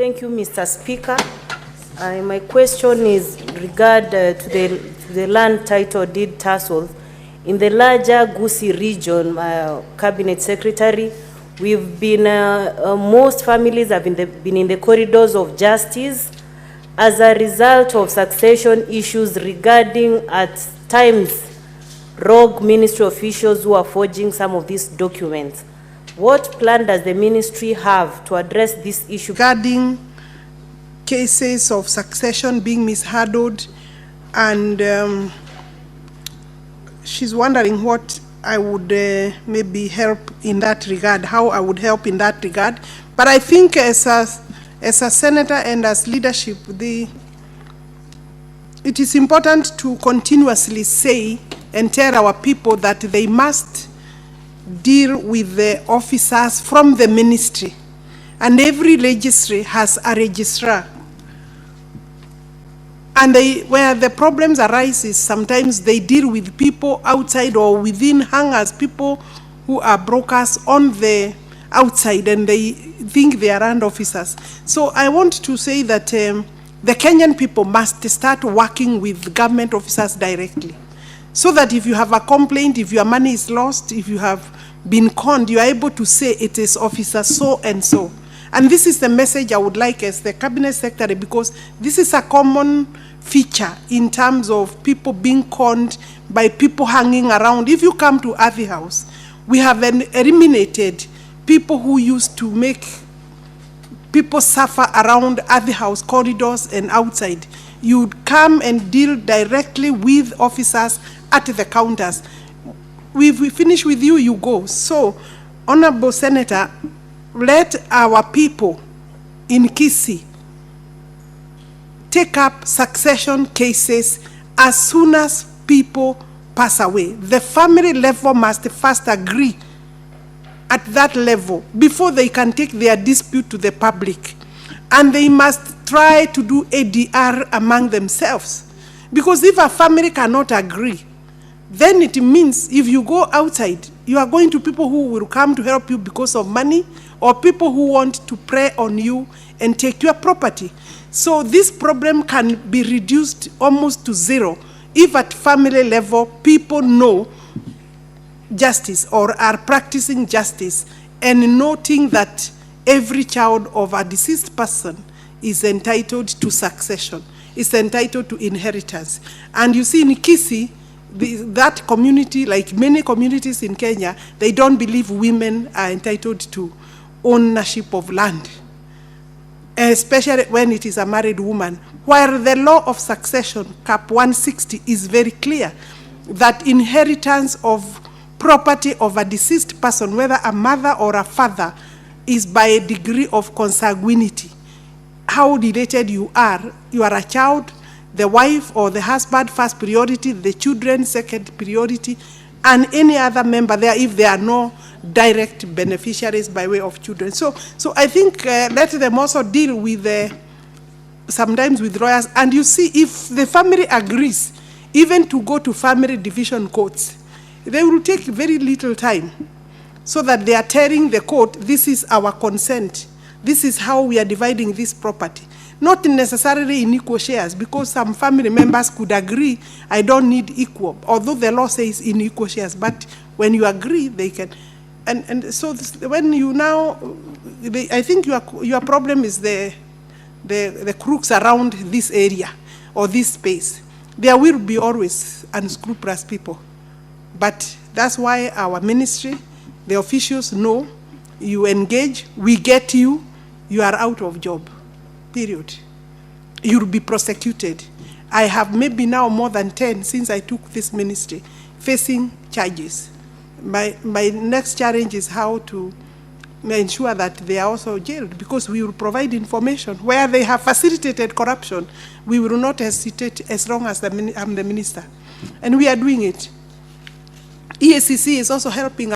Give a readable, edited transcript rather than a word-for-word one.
Thank you, Mr. Speaker. My question is regard to the land title deed tussle. In the larger Gusii region, Cabinet Secretary, we've been, most families have been in the corridors of justice as a result of succession issues regarding, at times, rogue ministry officials who are forging some of these documents. What plan does the ministry have to address this issue? Regarding cases of succession being mishandled, and she's wondering what I would maybe help in that regard, how I would help in that regard. But I think as a senator and as leadership, it is important to continuously say and tell our people that they must deal with the officers from the ministry. And every registry has a registrar. And where the problems arise is sometimes they deal with people outside or within hangars, people who are brokers on the outside, and they think they are land officers. So I want to say that the Kenyan people must start working with government officers directly, so that if you have a complaint, if your money is lost, if you have been conned, you are able to say it is officer so and so. And this is the message I would like as the Cabinet Secretary, because this is a common feature in terms of people being conned by people hanging around. If you come to Athi House, we have eliminated people who used to make people suffer around Athi House corridors and outside. You'd come and deal directly with officers at the counters. We finish with you, you go. So, Honorable Senator, let our people in KISII take up succession cases as soon as people pass away. The family level must first agree at that level before they can take their dispute to the public. And they must try to do ADR among themselves. Because if a family cannot agree, then it means if you go outside, you are going to people who will come to help you because of money, or people who want to prey on you and take your property. So this problem can be reduced almost to zero if at family level people know justice or are practicing justice and noting that every child of a deceased person is entitled to succession, is entitled to inheritance. And you see in KISII, that community, like many communities in Kenya, they don't believe women are entitled to ownership of land, especially when it is a married woman. While the law of succession, Cap 160, is very clear that inheritance of property of a deceased person, whether a mother or a father, is by a degree of consanguinity. How related you are a child, the wife or the husband first priority, the children second priority, and any other member there if there are no direct beneficiaries by way of children. So I think let them also deal with sometimes with lawyers. And you see, if the family agrees even to go to family division courts, they will take very little time, so that they are telling the court, this is our consent, this is how we are dividing this property. Not necessarily in equal shares, because some family members could agree, I don't need equal, although the law says in equal shares, but when you agree, they can. And so when you now, I think your problem is the crooks around this area or this space. There will be always unscrupulous people. But that's why our ministry, the officials know, you engage, we get you, you are out of job, period. You'll be prosecuted. I have maybe now more than 10 since I took this ministry facing charges. My next challenge is how to ensure that they are also jailed, because we will provide information. Where they have facilitated corruption, we will not hesitate as long as I'm the minister. And we are doing it. EACC is also helping